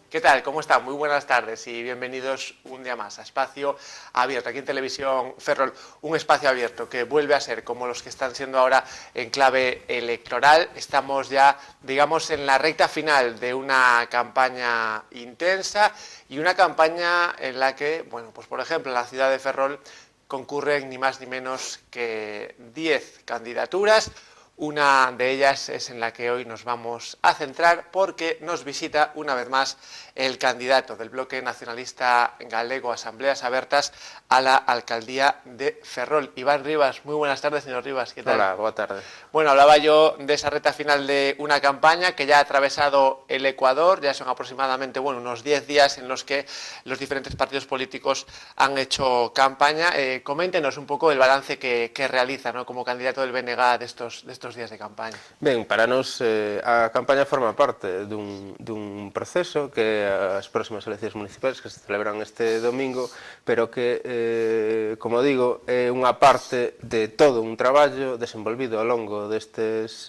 ¿Qué tal? ¿Cómo están? Muy buenas tardes y bienvenidos un día más a Espacio Abierto, aquí en Televisión Ferrol, un espacio abierto que vuelve a ser como los que están siendo ahora en clave electoral. Estamos ya, digamos, en la recta final de una campaña intensa y una campaña en la que, bueno, pues por ejemplo, en la ciudad de Ferrol concurren ni más ni menos que 10 candidaturas. Una de ellas es en la que hoy nos vamos a centrar porque nos visita una vez más el candidato del bloque nacionalista galego Asambleas Abertas a la alcaldía de Ferrol. Iván Rivas, muy buenas tardes, señor Rivas, ¿qué tal? Hola, buena tarde. Bueno, hablaba yo de esa recta final de una campaña que ya ha atravesado el Ecuador, ya son aproximadamente unos 10 días en los que los diferentes partidos políticos han hecho campaña. Coméntenos un pouco el balance que realiza, ¿no?, como candidato del BNG de estos días de campaña. Ben, para nos a campaña forma parte dun proceso que as próximas eleccións municipais que se celebran este domingo, pero que, como digo, é unha parte de todo un traballo desenvolvido ao longo destes,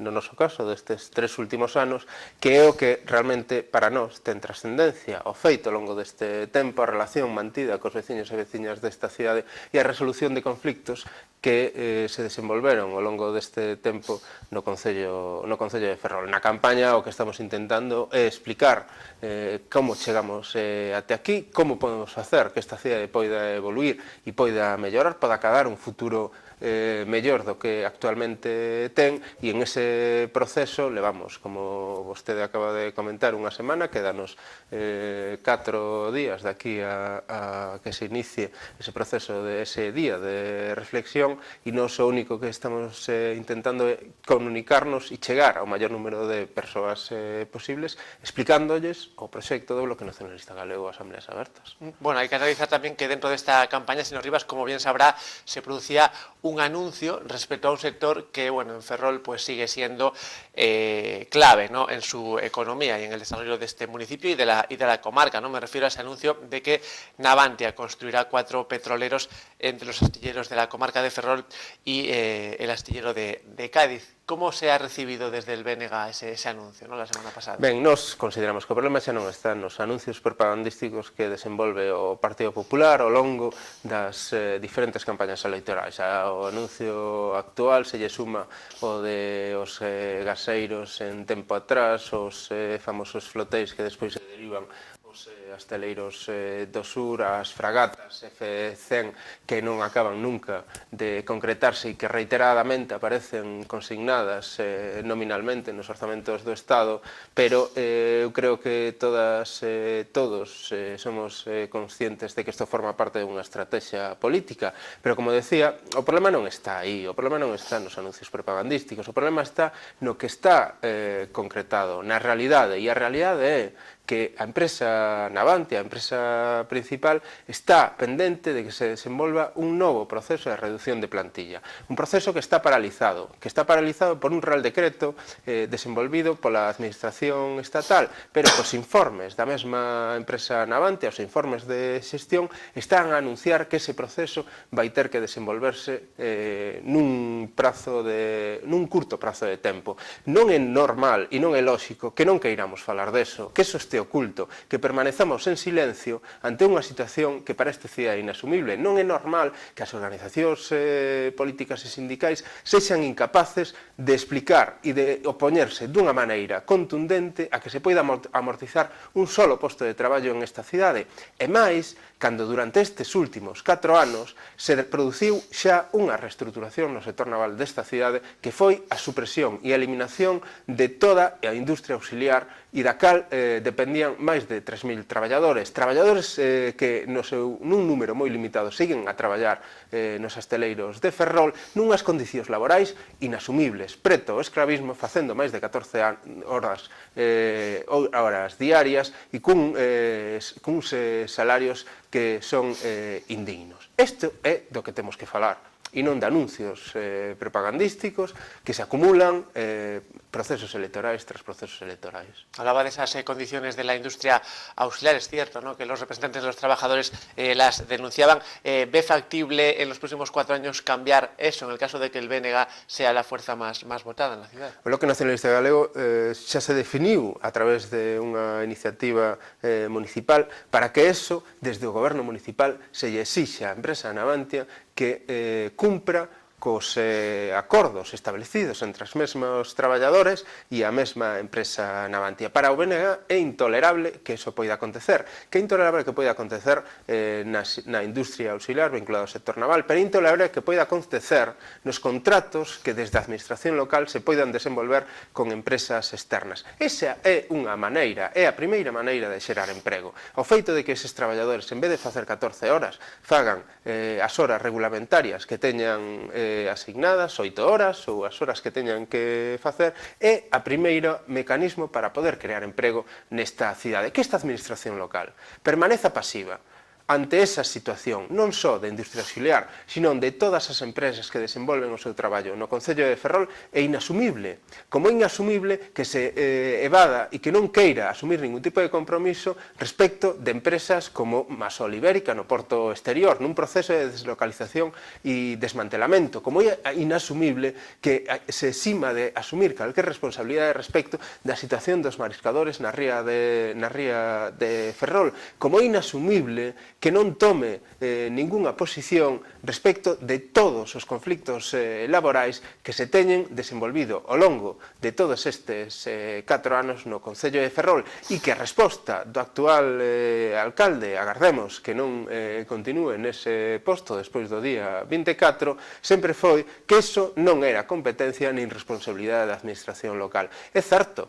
no noso caso, destes 3 últimos anos, que é o que realmente para nós ten trascendencia, o feito ao longo deste tempo, a relación mantida cos veciños e veciñas desta cidade e a resolución de conflictos que se desenvolveron ao longo deste tempo no Concello de Ferrol. Na campaña o que estamos intentando é explicar como chegamos até aquí, como podemos facer que esta cidade poida evoluir e poida mellorar, poda acadar un futuro mellor do que actualmente ten, e en ese proceso levamos, como vostede acaba de comentar, unha semana, quedanos 4 días de aquí a que se inicie ese proceso de ese día de reflexión, e nos o único que estamos intentando é comunicarnos e chegar ao maior número de persoas posibles, explicándolles o proxecto do Bloque Nacionalista Galego Asambleas Abertas. Bueno, hay que analizar también que dentro de esta campaña, señor Rivas, como bien sabrá, se producía un anuncio respecto a un sector que, bueno, en Ferrol pues sigue siendo clave, ¿no?, en su economía y en el desarrollo de este municipio y de la comarca, ¿no? Me refiero a ese anuncio de que Navantia construirá 4 petroleros entre los astilleros de la comarca de Ferrol y el astillero de Cádiz. ¿Cómo se ha recibido desde el BNG ese anuncio, ¿no?, la semana pasada? Ben, nos consideramos que o problema xa non está nos anuncios propagandísticos que desenvolve o Partido Popular ao longo das diferentes campañas electorais. O anuncio actual se lle suma o de os gaseiros en tempo atrás, os famosos flotéis que despois se derivan os asteleiros do sur, as fragatas F-100 que non acaban nunca de concretarse e que reiteradamente aparecen consignadas nominalmente nos orzamentos do Estado, pero eu creo que todos somos conscientes de que isto forma parte dunha estrategia política, pero como decía, o problema non está aí, o problema non está nos anuncios propagandísticos, o problema está no que está concretado na realidade, e a realidade é que a empresa Navantia, a empresa principal, está pendente de que se desenvolva un novo proceso de reducción de plantilla. Un proceso que está paralizado por un real decreto desenvolvido pola administración estatal, pero os informes da mesma empresa Navantia, os informes de xestión, están a anunciar que ese proceso vai ter que desenvolverse nun curto prazo de tempo. Non é normal e non é lóxico que non queiramos falar deso, que eso este oculto, que permanezamos en silencio ante unha situación que para este cidade é inasumible. Non é normal que as organizacións políticas e sindicais sexan incapaces de explicar e de opoñerse dunha maneira contundente a que se poida amortizar un solo posto de traballo en esta cidade. E máis, cando durante estes últimos 4 anos se produciu xa unha reestruturación no sector naval desta cidade que foi a supresión e a eliminación de toda a industria auxiliar e da cal dependían máis de 3.000 traballadores que nun número moi limitado siguen a traballar nos asteleiros de Ferrol nunhas condicións laborais inasumibles, preto o escravismo, facendo máis de 14 horas diarias e cuns salarios que son indignos. Isto é do que temos que falar, e non de anuncios propagandísticos que se acumulan procesos electorais tras procesos electorais. Hablaba de esas condiciones de la industria auxiliar, es cierto, ¿no?, que los representantes de los trabajadores las denunciaban. ¿Ve factible en los próximos 4 años cambiar eso, en el caso de que el BNG sea la fuerza más votada en la ciudad? O Bloque Nacionalista Galego xa se definiu a través de unha iniciativa municipal para que eso, desde o goberno municipal, se lle exixa á empresa Navantia que cumpra cos acordos establecidos entre os mesmos traballadores e a mesma empresa Navantia. Para o BNG é intolerable que iso poida acontecer, que é intolerable que poida acontecer na industria auxiliar vinculada ao sector naval, pero é intolerable que poida acontecer nos contratos que desde a administración local se poidan desenvolver con empresas externas. Esa é unha maneira, é a primeira maneira de xerar emprego. O feito de que eses traballadores, en vez de facer 14 horas, fagan as horas regulamentarias que teñan asignadas, 8 horas ou as horas que teñan que facer, é a primeiro mecanismo para poder crear emprego nesta cidade. Que esta administración local permaneza pasiva ante esa situación, non só de industria auxiliar, sino de todas as empresas que desenvolven o seu traballo no Concello de Ferrol, é inasumible. Como é inasumible que se evada e que non queira asumir ningún tipo de compromiso respecto de empresas como Masol Ibérica no Porto Exterior, nun proceso de deslocalización e desmantelamento. Como é inasumible que se exima de asumir calquer responsabilidade respecto da situación dos mariscadores na ría de Ferrol. Como é inasumible que non tome ningunha posición respecto de todos os conflictos laborais que se teñen desenvolvido ao longo de todos estes 4 anos no Concello de Ferrol e que a resposta do actual alcalde, agardemos que non continúe nese posto despois do día 24, sempre foi que iso non era competencia nin responsabilidade da administración local. É certo.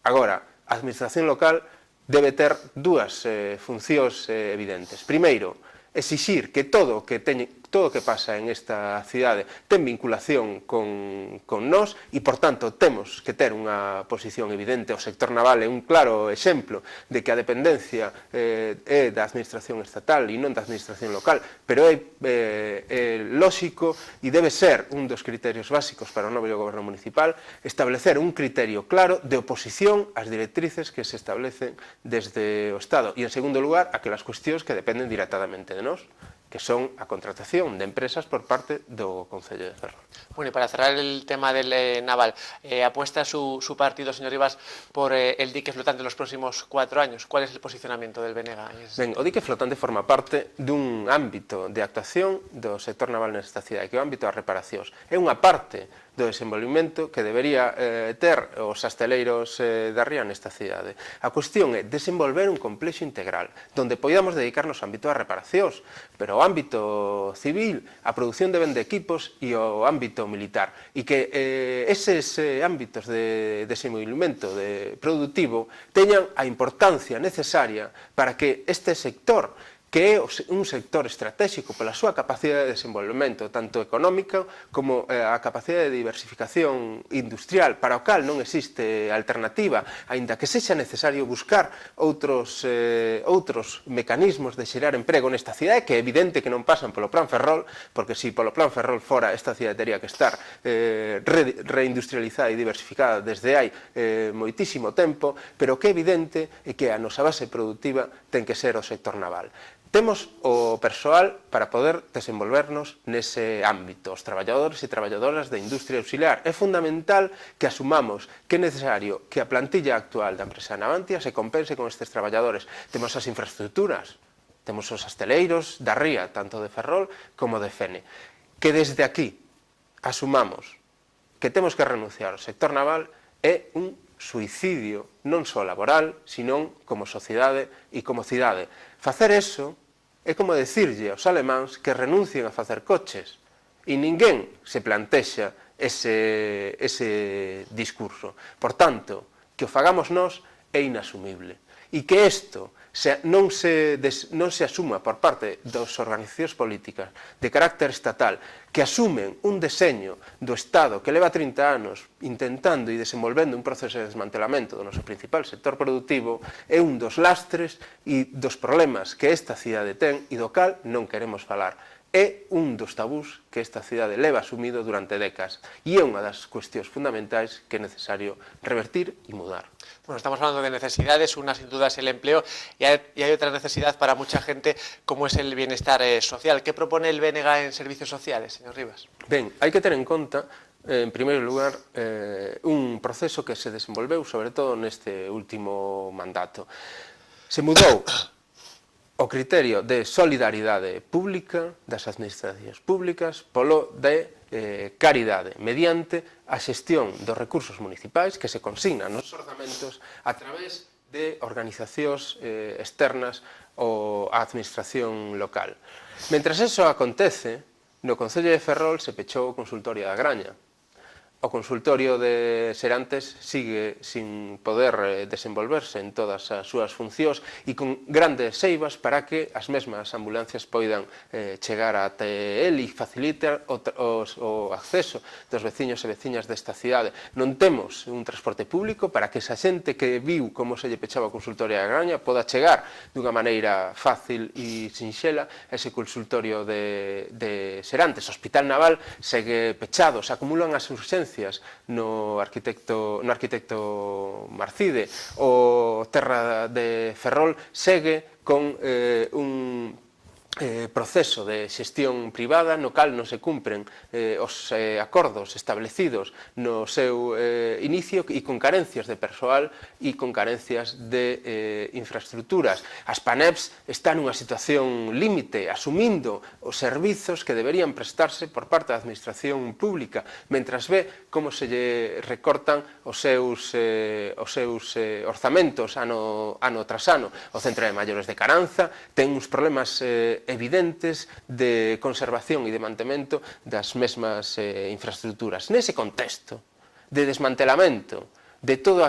Agora, a administración local debe ter dúas funcións evidentes. Primeiro, exixir que todo o que pasa en esta cidade ten vinculación con nós e, por tanto, temos que ter unha posición evidente. O sector naval é un claro exemplo de que a dependencia é da administración estatal e non da administración local, pero é lóxico e debe ser un dos criterios básicos para o novo goberno municipal establecer un criterio claro de oposición ás directrices que se establecen desde o Estado e, en segundo lugar, aquelas cuestións que dependen directamente de nós, que son a contratación de empresas por parte do Concello de Ferrol. Bueno, y para cerrar el tema del naval, ¿apuesta su partido, señor Rivas, por el dique flotante en los próximos 4 años? ¿Cuál es el posicionamiento del BNG? Ben, o dique flotante forma parte dun ámbito de actuación do sector naval nesta cidade, que é o ámbito das reparacións. É unha parte do desenvolvimento que debería ter os asteleiros da ría nesta cidade. A cuestión é desenvolver un complexo integral, donde podamos dedicarnos ao ámbito das reparacións, pero ao ámbito civil, a produción de vende equipos e ao ámbito militar. E que eses ámbitos de desenvolvimento productivo teñan a importancia necesaria para que este sector, que é un sector estratégico pola súa capacidade de desenvolvemento, tanto económica como a capacidade de diversificación industrial, para o cal non existe alternativa, aínda que sexa necesario buscar outros mecanismos de xerar emprego nesta cidade, que é evidente que non pasan polo Plan Ferrol, porque se polo Plan Ferrol fora, esta cidade teria que estar reindustrializada e diversificada desde hai moitísimo tempo, pero que é evidente é que a nosa base productiva ten que ser o sector naval. Temos o persoal para poder desenvolvernos nese ámbito, os traballadores e traballadoras da industria auxiliar. É fundamental que asumamos que é necesario que a plantilla actual da empresa Navantia se compense con estes traballadores. Temos as infraestructuras, temos os asteleiros da ría, tanto de Ferrol como de Fene. Que desde aquí asumamos que temos que renunciar ao sector naval é un suicidio non só laboral, sino como sociedade e como cidade. Facer eso é como decirlle aos alemáns que renuncien a facer coches e ninguén se plantexa ese discurso. Por tanto, que o fagamos nós é inasumible e que isto non se asuma por parte das organizacións políticas de carácter estatal que asumen un deseño do Estado que leva 30 anos intentando e desenvolvendo un proceso de desmantelamento do noso principal sector productivo é un dos lastres e dos problemas que esta cidade ten e do cal non queremos falar. é un dos tabús que esta cidade leva asumido durante décadas e é unha das cuestións fundamentais que é necesario revertir e mudar. Bueno, estamos hablando de necesidades, una sin duda es el empleo y hay otra necesidad para mucha gente como es el bienestar social. ¿Qué propone el BNG en servicios sociales, señor Rivas? Ben, hai que ter en conta, en primeiro lugar, un proceso que se desenvolveu sobre todo neste último mandato. Se mudou o criterio de solidaridade pública das administracións públicas polo de caridade, mediante a xestión dos recursos municipais que se consignan nos orzamentos a través de organizacións externas á administración local. Mentras eso acontece, no Concello de Ferrol se pechou o consultorio da Graña. O consultorio de Serantes sigue sin poder desenvolverse en todas as súas funcións e con grandes seivas para que as mesmas ambulancias poidan chegar até el e facilitar o acceso dos veciños e veciñas desta cidade. Non temos un transporte público para que esa xente que viu como se lle pechaba o consultorio da Graña poda chegar dunha maneira fácil e sinxela a ese consultorio de Serantes. O Hospital Naval segue pechado, se acumulan as urxencias no arquitecto Marcide. O Terra de Ferrol segue con un proceso de xestión privada no cal non se cumpren os acordos establecidos no seu inicio e con carencias de persoal e con carencias de infraestructuras. As PANEPs están nunha situación límite, asumindo os servizos que deberían prestarse por parte da administración pública, mentras ve como se lle recortan os seus orzamentos ano tras ano. O Centro de Maiores de Caranza ten uns problemas evidentes de conservación e de mantemento das mesmas infraestructuras. Nese contexto de desmantelamento de todos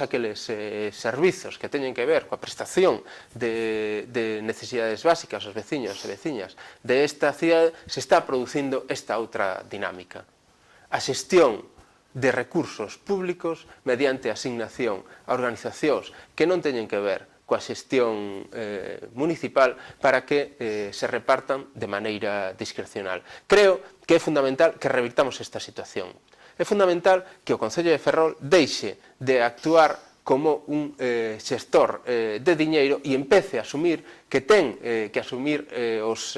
aqueles servizos que teñen que ver coa prestación de necesidades básicas aos veciños e veciñas desta cidade, se está producindo esta outra dinámica. A xestión de recursos públicos mediante asignación a organizacións que non teñen que ver coa xestión municipal para que se repartan de maneira discrecional. Creo que é fundamental que revirtamos esta situación. É fundamental que o Concello de Ferrol deixe de actuar como un xestor de diñeiro e empece a asumir que ten que asumir os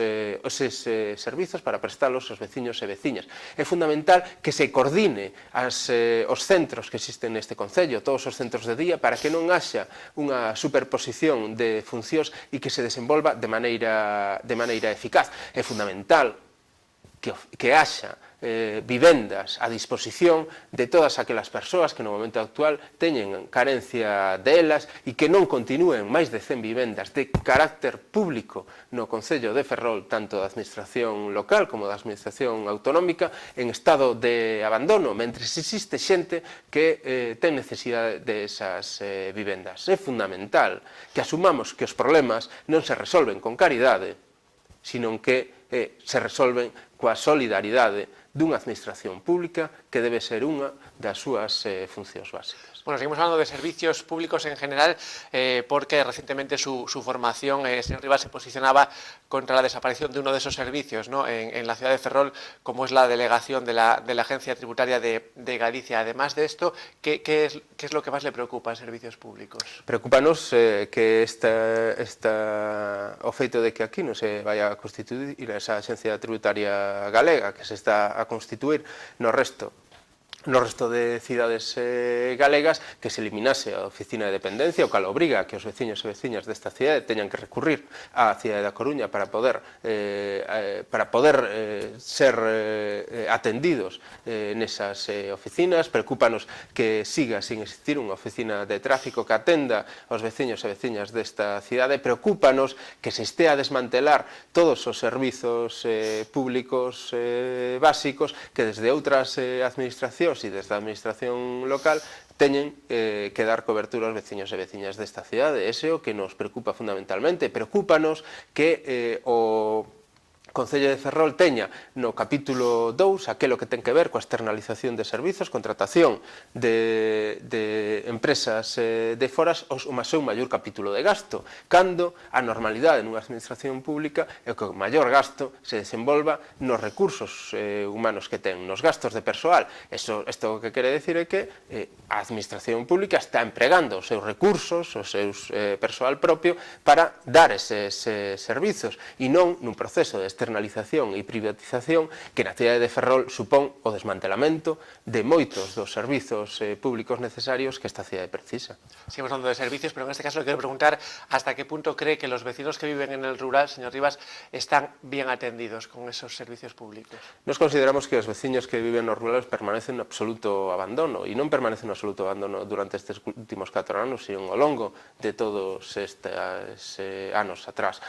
servizos para prestalos aos veciños e veciñas. É fundamental que se coordine os centros que existen neste Concello, todos os centros de día, para que non haxa unha superposición de funcións e que se desenvolva de maneira eficaz. É fundamental que haxa vivendas a disposición de todas aquelas persoas que no momento actual teñen carencia delas e que non continúen máis de 100 vivendas de carácter público no Concello de Ferrol, tanto da administración local como da administración autonómica, en estado de abandono, mentres existe xente que ten necesidade desas vivendas. É fundamental que asumamos que os problemas non se resolven con caridade, sino que se resolven coa solidaridade dunha administración pública que debe ser unha das súas funcións básicas. Bueno, seguimos hablando de servicios públicos en general, porque recientemente su formación, señor Rivas, se posicionaba contra la desaparición de uno de esos servicios, ¿no?, en la ciudad de Ferrol, como es la delegación de la Agencia Tributaria de Galicia. Además de esto, ¿qué es lo que más le preocupa en servicios públicos? Preocúpanos que o feito de que aquí non se vaya a constituir esa Agencia Tributaria Galega, que se está a constituir no resto de cidades galegas, que se eliminase a oficina de dependencia, o cal obriga a que os veciños e veciñas desta cidade teñan que recurrir á cidade da Coruña para poder ser atendidos nesas oficinas. Preocúpanos que siga sin existir unha oficina de tráfico que atenda aos veciños e veciñas desta cidade. Preocúpanos que se estea a desmantelar todos os servizos públicos básicos que desde outras administracións e desde a administración local teñen que dar cobertura aos veciños e veciñas desta cidade. Ese é o que nos preocupa fundamentalmente. Preocúpanos que Concello de Ferrol teña no capítulo 2 aquelo que ten que ver coa externalización de servizos, contratación de empresas de foras o seu maior capítulo de gasto, cando a normalidade nunha administración pública é que o maior gasto se desenvolva nos recursos humanos que ten, nos gastos de persoal. Isto o que quere decir é que a administración pública está empregando os seus recursos, os seus persoal propio para dar eses servizos e non nun proceso de externalización e privatización que na cidade de Ferrol supón o desmantelamento de moitos dos servizos públicos necesarios que esta cidade precisa. Seguimos hablando de servicios, pero en este caso le quiero preguntar hasta qué punto cree que los vecinos que viven en el rural, señor Rivas, están bien atendidos con esos servicios públicos. Nos consideramos que os veciños que viven nos rurales permanecen no absoluto abandono e non permanecen no absoluto abandono durante estes últimos 4 anos, sino ao longo de todos estes anos atrás.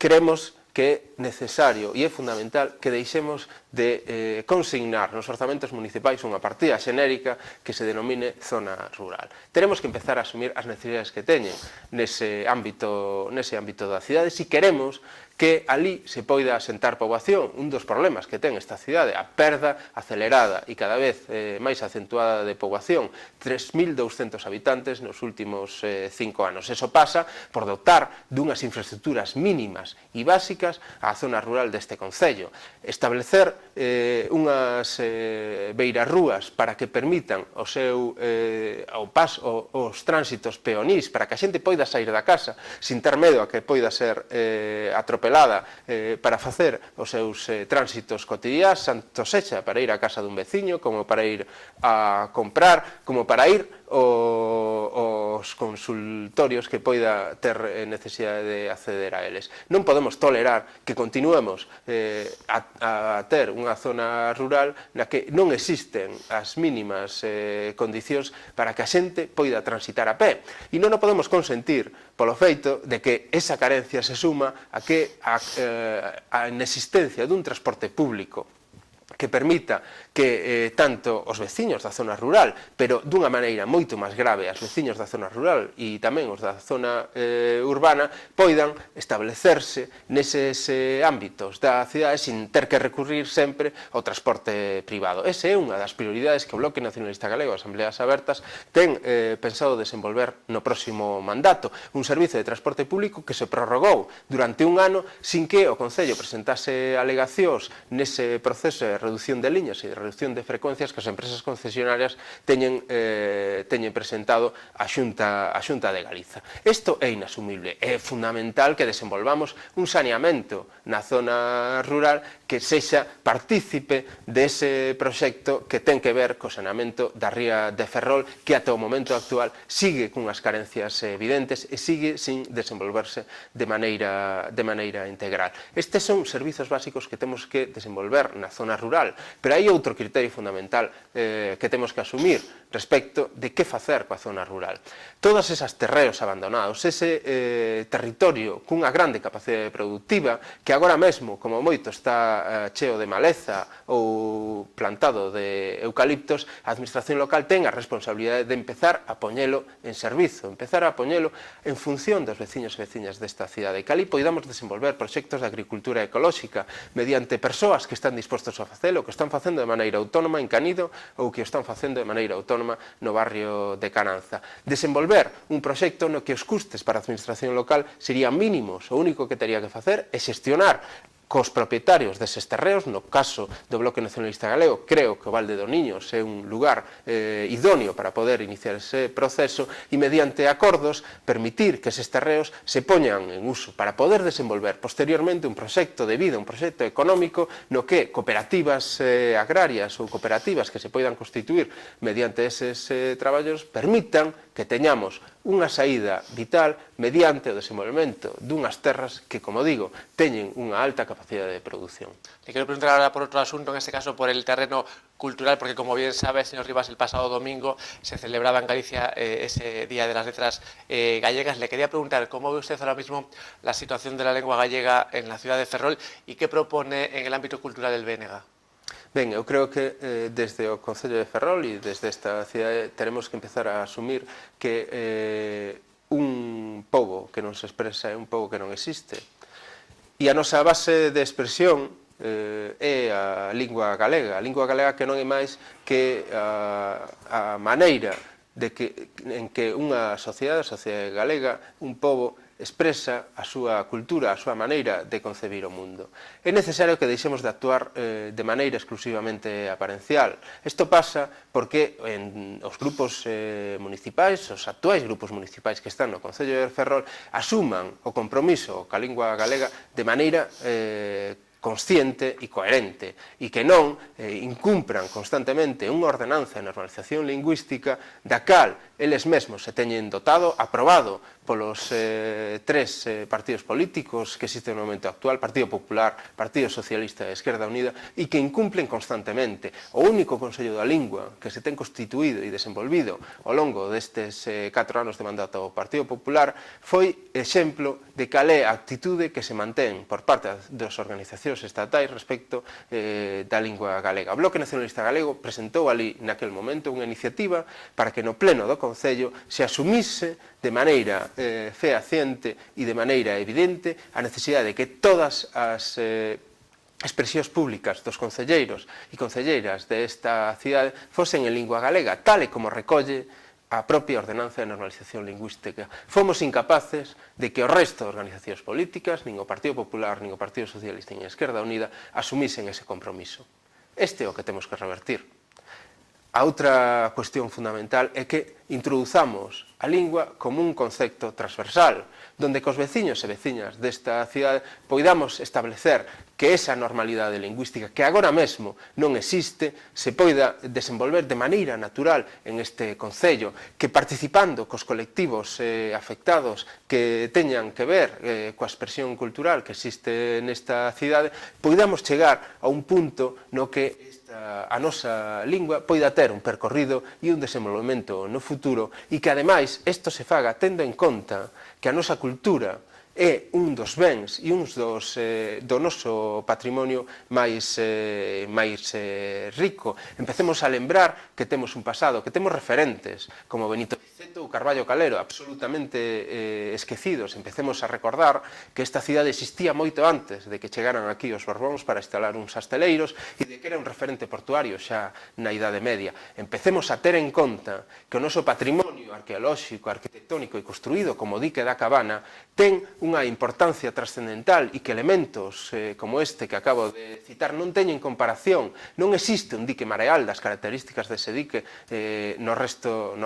Creemos que é necesario e é fundamental que deixemos de consignar nos orzamentos municipais unha partida xenérica que se denomine zona rural. Teremos que empezar a asumir as necesidades que teñen nese ámbito da cidade se queremos que ali se poida asentar poboación. Un dos problemas que ten esta cidade, a perda acelerada e cada vez máis acentuada de poboación, 3.200 habitantes nos últimos 5 anos. Eso pasa por dotar dunhas infraestructuras mínimas e básicas á zona rural deste concello. Establecer unhas beirarrúas para que permitan os tránsitos peonís, para que a xente poida sair da casa sin ter medo a que poida ser atropelada para facer os seus tránsitos cotidiás, tanto sexa para ir á casa dun veciño, como para ir a comprar, como para ir aos consultorios que poida ter necesidade de acceder a eles. Non podemos tolerar que continuemos a ter unha zona rural na que non existen as mínimas condicións para que a xente poida transitar a pé. E non o podemos consentir polo feito de que esa carencia se suma a que a inexistencia dun transporte público que permita que tanto os veciños da zona rural, pero dunha maneira moito máis grave as veciños da zona rural e tamén os da zona urbana, poidan establecerse neses ámbitos da cidade sin ter que recurrir sempre ao transporte privado. Esa é unha das prioridades que o Bloque Nacionalista Galego, as Asambleas Abertas, ten pensado desenvolver no próximo mandato. Un servizo de transporte público que se prorrogou durante un ano sin que o Concello presentase alegacións nese proceso de reducción de liñas e de reducción de frecuencias que as empresas concesionarias teñen presentado á Xunta de Galiza. Isto é inasumible. É fundamental que desenvolvamos un saneamento na zona rural que sexa partícipe dese proxecto que ten que ver co saneamento da ría de Ferrol, que ata o momento actual sigue cunhas carencias evidentes e sigue sin desenvolverse de maneira integral. Estes son servizos básicos que temos que desenvolver na zona rural, pero hai outro criterio fundamental que temos que asumir respecto de que facer coa zona rural. Todas esas terreos abandonados, ese territorio cunha grande capacidade productiva que agora mesmo, como moito, está cheo de maleza ou plantado de eucaliptos, a administración local ten a responsabilidade de empezar a poñelo en servizo, empezar a poñelo en función dos veciños e veciñas desta cidade, que ali poidamos desenvolver proxectos de agricultura ecolóxica mediante persoas que están dispostos a facelo, que están facendo de maneira autónoma en Canido ou que o están facendo de maneira autónoma no barrio de Cananza. Desenvolver un proxecto no que os custes para a administración local serían mínimos, o único que tería que facer é xestionar cos propietarios deses terreos. No caso do Bloque Nacionalista Galego, creo que o Valde do Niños é un lugar idóneo para poder iniciar ese proceso e mediante acordos permitir que eses terreos se poñan en uso para poder desenvolver posteriormente un proxecto de vida, un proxecto económico no que cooperativas agrarias ou cooperativas que se poidan constituir mediante eses traballos permitan que teñamos unha saída vital mediante o desenvolvemento dunhas terras que, como digo, teñen unha alta capacidade de producción. Le quiero preguntar ahora por otro asunto, en este caso por el terreno cultural, porque como bien sabe, señor Rivas, el pasado domingo se celebraba en Galicia ese Día de las Letras Gallegas. Le quería preguntar cómo ve usted ahora mismo la situación de la lengua gallega en la ciudad de Ferrol y qué propone en el ámbito cultural el BNG. Ben, eu creo que desde o Concello de Ferrol e desde esta cidade teremos que empezar a asumir que un pobo que non se expresa é un pobo que non existe. E a nosa base de expresión é a lingua galega que non é máis que a maneira en que unha sociedade, a sociedade galega, un pobo, expresa a súa cultura, a súa maneira de concebir o mundo. É necesario que deixemos de actuar de maneira exclusivamente aparencial. Isto pasa porque os grupos municipais, os actuais grupos municipais que están no Concello de Ferrol, asuman o compromiso ca lingua galega de maneira consciente e coherente e que non incumpran constantemente unha ordenanza de normalización lingüística da cal eles mesmos se teñen dotado, aprobado polos tres partidos políticos que existen no momento actual, Partido Popular, Partido Socialista e Esquerda Unida, e que incumplen constantemente. O único Consello da Lingua que se ten constituído e desenvolvido ao longo destes 4 anos de mandato do Partido Popular foi exemplo de cal é a actitude que se mantén por parte das organizacións estatais respecto da lingua galega. O Bloque Nacionalista Galego presentou ali naquel momento unha iniciativa para que no pleno do Concello se asumise de maneira fehaciente e de maneira evidente a necesidade de que todas as expresións públicas dos concelleiros e concelleiras desta cidade fosen en lingua galega, tal e como recolle a propia ordenanza de normalización lingüística. Fomos incapaces de que o resto de organizacións políticas, nin o Partido Popular, nin o Partido Socialista, nin a Esquerda Unida, asumisen ese compromiso. Este é o que temos que revertir. A outra cuestión fundamental é que introduzamos a lingua como un concepto transversal, donde cos veciños e veciñas desta cidade poidamos establecer que esa normalidade lingüística que agora mesmo non existe se poida desenvolver de maneira natural en este Concello, que participando cos colectivos afectados que teñan que ver coa expresión cultural que existe nesta cidade, poidamos chegar a un punto no que a nosa lingua poida ter un percorrido e un desenvolvemento no futuro e que, ademais, isto se faga tendo en conta que a nosa cultura é un dos bens e un do noso patrimonio máis rico. Empecemos a lembrar que temos un pasado, que temos referentes como Benito Viceto ou Carballo Calero, absolutamente esquecidos. Empecemos a recordar que esta cidade existía moito antes de que chegaran aquí os Borbóns para instalar uns asteleiros e de que era un referente portuario xa na Idade Media. Empecemos a ter en conta que o noso patrimonio arqueolóxico, arquitectónico e construído como dique da Cabana ten unha importancia trascendental e que elementos como este que acabo de citar non teñen comparación. Non existe un dique mareal das características dese dique no resto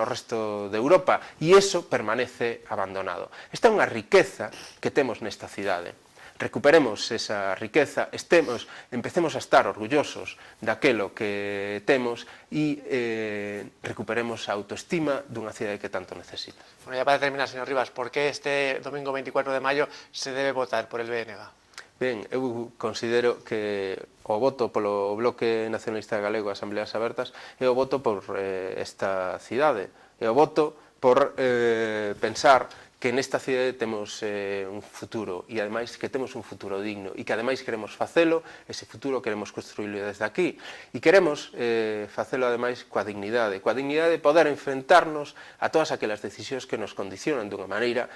de Europa e iso permanece abandonado. Esta é unha riqueza que temos nesta cidade. Recuperemos esa riqueza, empecemos a estar orgullosos daquelo que temos e recuperemos a autoestima dunha cidade que tanto necesita. Bueno, ya para terminar, señor Rivas, ¿por qué este domingo 24 de mayo se debe votar por el BNG? Ben, eu considero que o voto polo Bloque Nacionalista Galego e Asambleas Abertas é o voto por esta cidade, é o voto por pensar que nesta cidade temos un futuro e ademais que temos un futuro digno e que ademais queremos facelo, ese futuro queremos construílo desde aquí e queremos facelo ademais coa dignidade de poder enfrentarnos a todas aquelas decisións que nos condicionan dunha maneira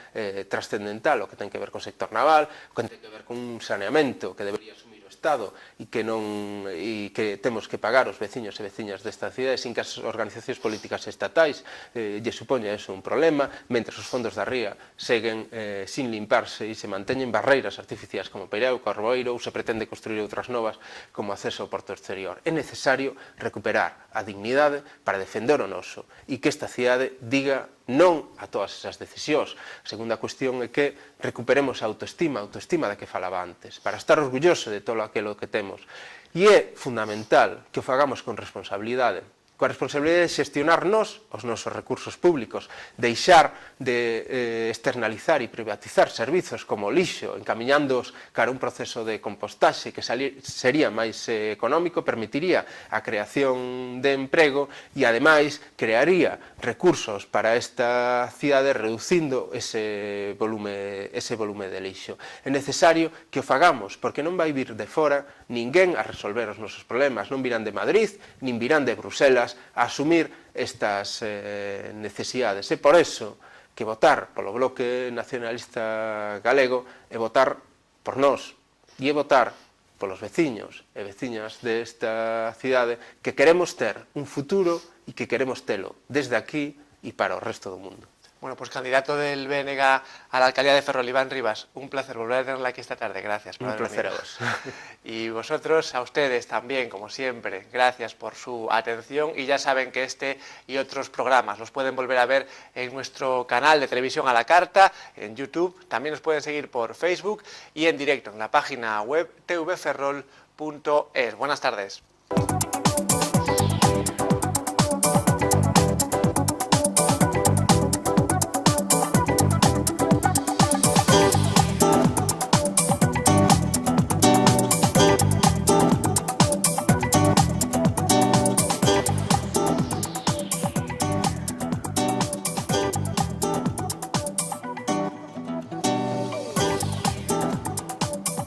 trascendental, o que ten que ver co sector naval, o que ten que ver con un saneamento que debería asumir Estado e que temos que pagar os veciños e veciñas desta cidade sin que as organizacións políticas estatais lle supoña eso un problema, mentre os fondos da ría seguen sin limparse e se manteñen barreiras artificiais como Peirao, Corboeiro ou se pretende construir outras novas como acceso ao porto exterior. É necesario recuperar a dignidade para defender o noso e que esta cidade diga non a todas esas decisións. A segunda cuestión é que recuperemos a autoestima da que falaba antes, para estar orgulloso de todo aquilo que temos. E é fundamental que o fagamos con responsabilidade, coa responsabilidade de xestionar os nosos recursos públicos, deixar de externalizar e privatizar servizos como o lixo, encamiñándoos cara a un proceso de compostaxe que sería máis económico, permitiría a creación de emprego e, ademais, crearía recursos para esta cidade reducindo ese volume de lixo. É necesario que o fagamos, porque non vai vir de fora ninguén a resolver os nosos problemas, non virán de Madrid, nin virán de Bruselas a asumir estas necesidades. É por eso que votar polo Bloque Nacionalista Galego é votar por nós, e votar polos veciños e veciñas desta cidade que queremos ter un futuro e que queremos telo desde aquí e para o resto do mundo. Bueno, pues candidato del BNG a la alcaldía de Ferrol, Iván Rivas, un placer volver a tenerla aquí esta tarde. Gracias por haber placer venido. a vos. Y vosotros, a ustedes también, como siempre, gracias por su atención y ya saben que este y otros programas los pueden volver a ver en nuestro canal de televisión a la carta, en YouTube, también nos pueden seguir por Facebook y en directo en la página web tvferrol.es. Buenas tardes.